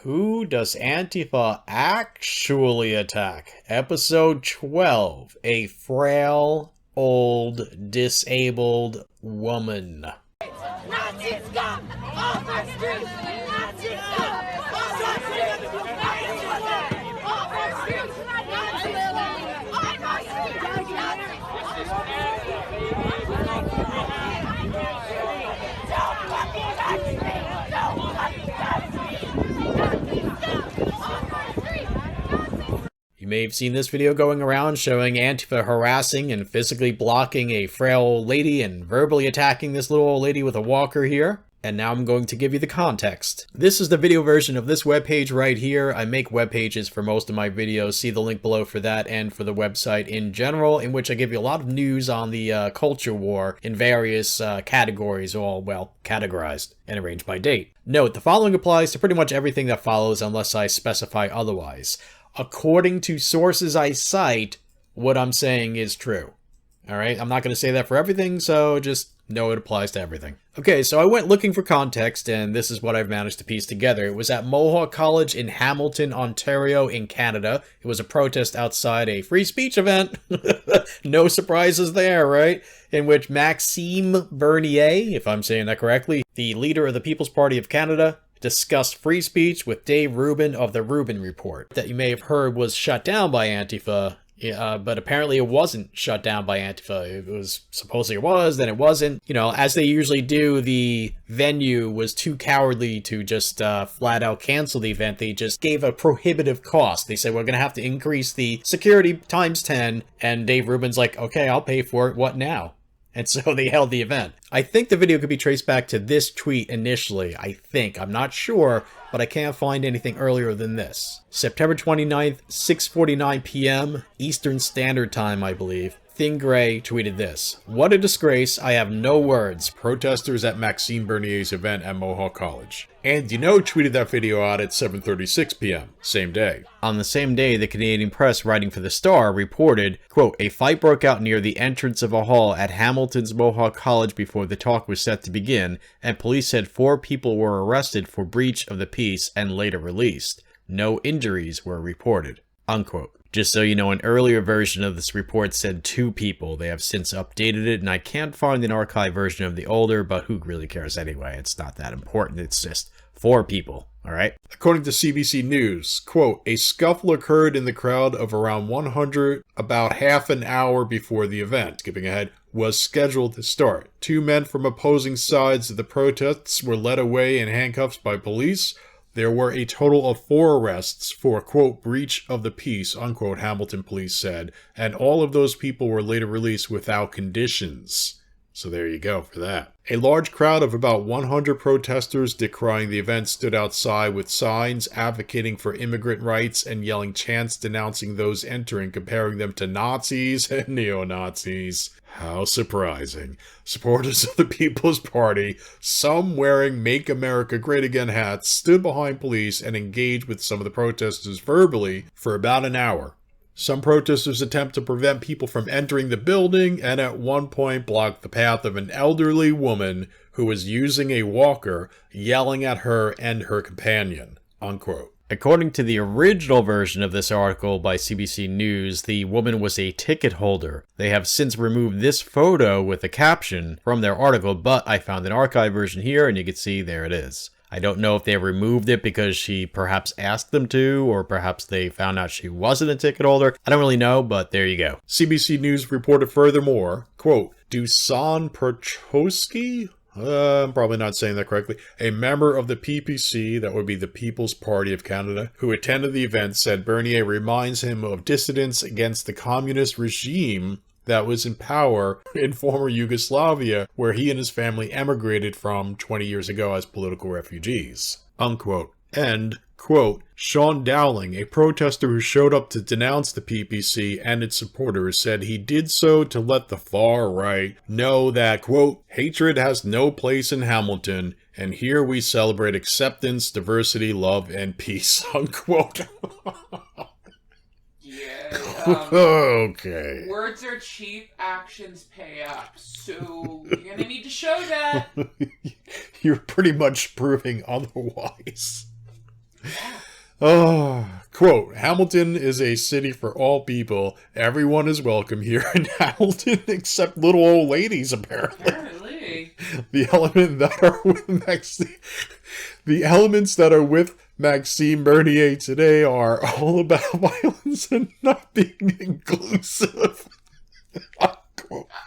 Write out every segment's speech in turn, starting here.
Who does Antifa actually attack? Episode 12. A frail, old, disabled woman. Nazis come! Off our streets! Nazis come! Off our streets! Off our streets! Nazis come! Off our streets! Don't fucking touch me! Don't fucking touch me! Nazis come! Off our streets! You may have seen this video going around showing Antifa harassing and physically blocking a frail old lady and verbally attacking this little old lady with a walker here. And now I'm going to give you the context. This is the video version of this webpage right here. I make web pages for most of my videos. See the link below for that and for the website in general, in which I give you a lot of news on the culture war in various categories, all, well, categorized and arranged by date. Note, the following applies to pretty much everything that follows unless I specify otherwise. According to sources I cite, what I'm saying is true. Alright, I'm not going to say that for everything, so just know it applies to everything. Okay, so I went looking for context, and this is what I've managed to piece together. It was at Mohawk College in Hamilton, Ontario in Canada. It was a protest outside a free speech event. No surprises there, right? In which Maxime Bernier, if I'm saying that correctly, the leader of the People's Party of Canada, discussed free speech with Dave Rubin of the Rubin Report, that you may have heard was shut down by Antifa. But apparently it wasn't shut down by Antifa. It was, supposedly it was, then it wasn't. You know, as they usually do, the venue was too cowardly to just flat out cancel the event. They just gave a prohibitive cost. They said, we're going to have to increase the security times 10. And Dave Rubin's like, okay, I'll pay for it. What now? And so they held the event. I think the video could be traced back to this tweet initially. I think. I'm not sure, but I can't find anything earlier than this. September 29th, 6:49 p.m. Eastern Standard Time, I believe. Thin Gray tweeted this. What a disgrace. I have no words. Protesters at Maxime Bernier's event at Mohawk College. And tweeted that video out at 7:36 p.m. Same day. On the same day, the Canadian press writing for the Star reported, quote, a fight broke out near the entrance of a hall at Hamilton's Mohawk College before the talk was set to begin, and police said 4 people were arrested for breach of the peace and later released. No injuries were reported, unquote. Just so you know, an earlier version of this report said 2 people. They have since updated it, and I can't find an archive version of the older, but who really cares anyway? It's not that important. It's just 4 people, all right? According to CBC News, quote, a scuffle occurred in the crowd of around 100 about half an hour before the event, skipping ahead, was scheduled to start. 2 men from opposing sides of the protests were led away in handcuffs by police. There were a total of 4 arrests for, quote, breach of the peace, unquote, Hamilton police said, and all of those people were later released without conditions. So there you go for that. A large crowd of about 100 protesters decrying the event stood outside with signs advocating for immigrant rights and yelling chants denouncing those entering, comparing them to Nazis and neo-Nazis. How surprising. Supporters of the People's Party, some wearing Make America Great Again hats, stood behind police and engaged with some of the protesters verbally for about an hour. Some protesters attempt to prevent people from entering the building and at one point blocked the path of an elderly woman who was using a walker, yelling at her and her companion, unquote. According to the original version of this article by CBC News, the woman was a ticket holder. They have since removed this photo with a caption from their article, but I found an archive version here and you can see there it is. I don't know if they removed it because she perhaps asked them to, or perhaps they found out she wasn't a ticket holder. I don't really know, but there you go. CBC News reported furthermore, quote, Dusan Prochowski? I'm probably not saying that correctly. A member of the PPC, that would be the People's Party of Canada, who attended the event said Bernier reminds him of dissidents against the communist regime that was in power in former Yugoslavia, where he and his family emigrated from 20 years ago as political refugees, unquote. And, quote, Sean Dowling, a protester who showed up to denounce the PPC and its supporters, said he did so to let the far right know that, quote, hatred has no place in Hamilton, and here we celebrate acceptance, diversity, love, and peace, unquote. Okay. Words are cheap, actions pay up. So you're gonna need to show that. You're pretty much proving otherwise. Yeah. Oh, quote, Hamilton is a city for all people. Everyone is welcome here in Hamilton except little old ladies, apparently. Apparently. The elements that are with Maxime Bernier today are all about violence and not being inclusive.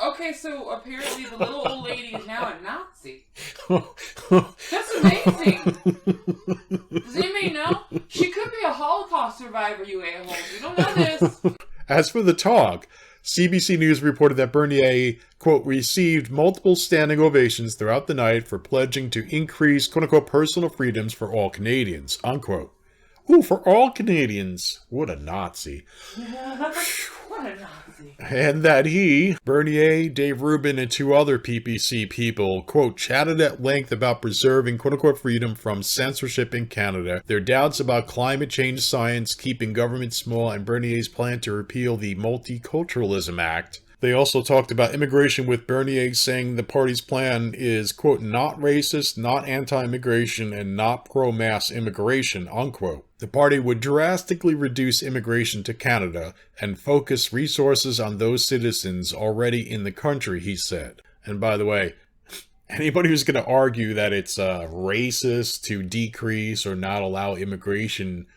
Okay, so apparently the little old lady is now a Nazi. That's amazing. Does anybody know? She could be a Holocaust survivor, you a-holes. You don't know this. As for the talk, CBC News reported that Bernier, quote, received multiple standing ovations throughout the night for pledging to increase, quote-unquote, personal freedoms for all Canadians, unquote. Ooh, for all Canadians. What a Nazi. What a Nazi. And that he, Bernier, Dave Rubin, and 2 other PPC people, quote, chatted at length about preserving, quote-unquote, freedom from censorship in Canada, their doubts about climate change science, keeping government small, and Bernier's plan to repeal the Multiculturalism Act. They also talked about immigration, with Bernier saying the party's plan is, quote, not racist, not anti-immigration, and not pro-mass immigration, unquote. The party would drastically reduce immigration to Canada and focus resources on those citizens already in the country, he said. And by the way, anybody who's going to argue that it's racist to decrease or not allow immigration,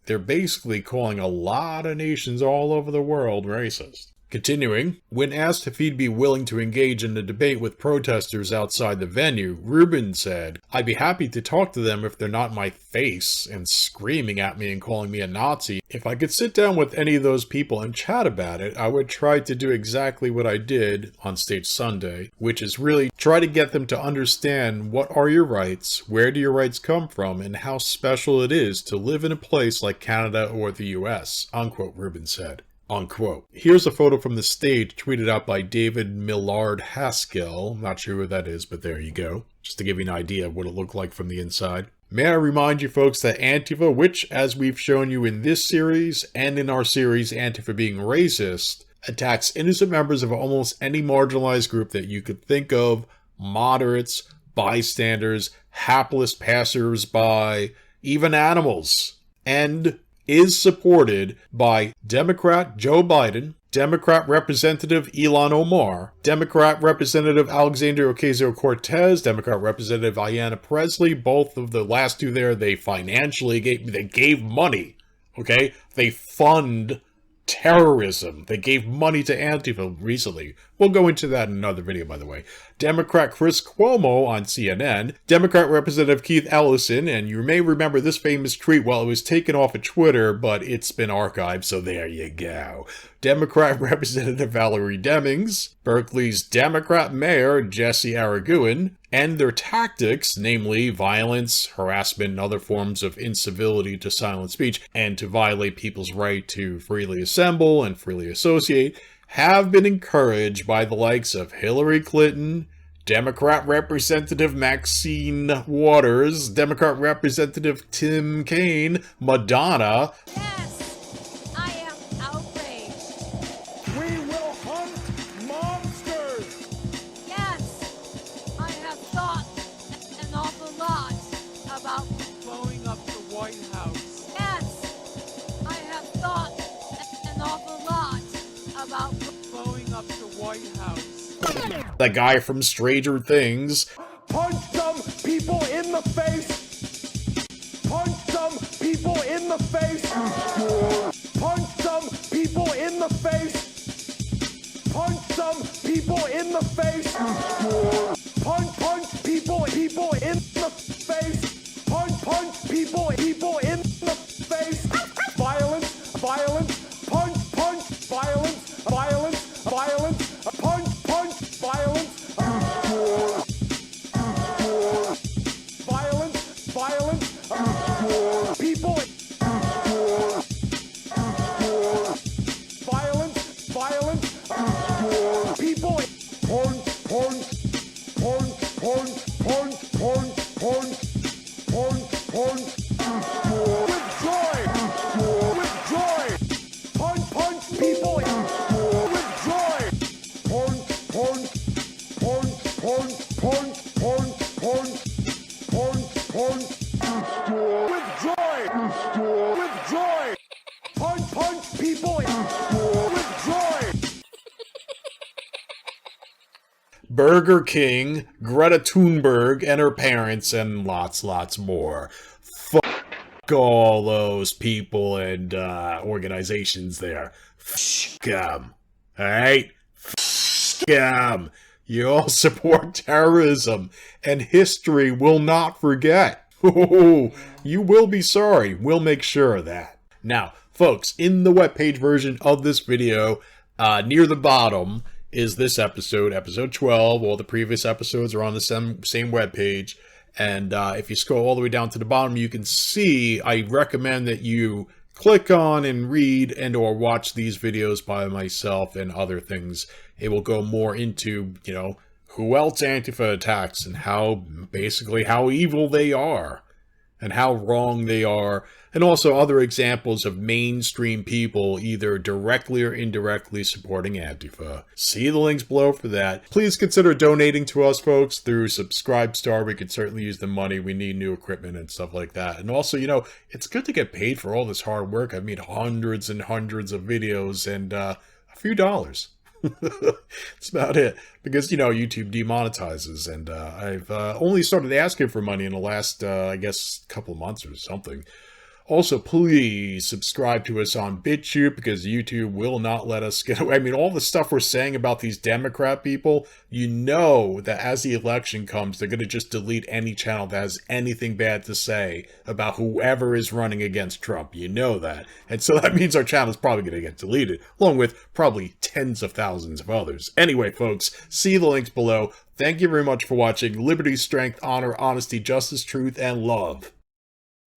they're basically calling a lot of nations all over the world racist. Continuing, when asked if he'd be willing to engage in a debate with protesters outside the venue, Rubin said, I'd be happy to talk to them if they're not in my face and screaming at me and calling me a Nazi. If I could sit down with any of those people and chat about it, I would try to do exactly what I did on stage Sunday, which is really try to get them to understand what are your rights, where do your rights come from, and how special it is to live in a place like Canada or the US, unquote, Rubin said. Unquote. Here's a photo from the stage tweeted out by David Millard Haskell. Not sure who that is, but there you go. Just to give you an idea of what it looked like from the inside. May I remind you folks that Antifa, which as we've shown you in this series and in our series Antifa Being Racist, attacks innocent members of almost any marginalized group that you could think of, moderates, bystanders, hapless passers-by, even animals, and is supported by Democrat Joe Biden, Democrat Representative Ilhan Omar, Democrat Representative Alexandria Ocasio-Cortez, Democrat Representative Ayanna Pressley. Both of the last 2 there, they financially gave money, okay? They fund terrorism. They gave money to Antifa recently. We'll go into that in another video, by the way. Democrat Chris Cuomo on CNN, Democrat Representative Keith Ellison, and you may remember this famous tweet. Well, it was taken off of Twitter, but it's been archived, so there you go. Democrat Representative Valerie Demings, Berkeley's Democrat Mayor Jesse Araguin, and their tactics, namely violence, harassment, and other forms of incivility to silent speech, and to violate people's right to freely assemble and freely associate, have been encouraged by the likes of Hillary Clinton, Democrat Representative Maxine Waters, Democrat Representative Tim Kaine, Madonna. Yes, I am outraged. We will hunt monsters. Yes, I have thought an awful lot about. Blowing up the White House. Yes, I have thought an awful lot about. Blowing up the White House. The guy from Stranger Things. Punch some people in the face. Punch some people in the face. Punch some people in the face. Punch some people in the face. Punch people in the face. Punch people in the face. Violence, punch, violence, violence, punch, violence, violence, people, violence, people, punch, with joy, punch, people, with joy, punch, with joy. people with joy. Burger King, Greta Thunberg and her parents, and lots more. Fuck all those people and organizations there. Fuck them. Alright? Fuck them. You all support terrorism, and history will not forget. You will be sorry. We'll make sure of that. Now, folks, in the webpage version of this video, near the bottom is this episode, episode 12. All the previous episodes are on the same webpage. And if you scroll all the way down to the bottom, you can see I recommend that you click on and read and or watch these videos by myself and other things. It will go more into, you know, who else Antifa attacks and how evil they are and how wrong they are, and also other examples of mainstream people either directly or indirectly supporting Antifa. See the links below for that. Please consider donating to us, folks, through Subscribestar. We could certainly use the money. We need new equipment and stuff like that. And also, you know, it's good to get paid for all this hard work. I've made hundreds and hundreds of videos and a few dollars. That's about it, because, you know, YouTube demonetizes, and I've only started asking for money in the last, I guess, couple of months or something. Also, please subscribe to us on BitChute, because YouTube will not let us get away. I mean, all the stuff we're saying about these Democrat people, you know that as the election comes, they're going to just delete any channel that has anything bad to say about whoever is running against Trump. You know that. And so that means our channel is probably going to get deleted, along with probably tens of thousands of others. Anyway, folks, see the links below. Thank you very much for watching. Liberty, strength, honor, honesty, justice, truth, and love.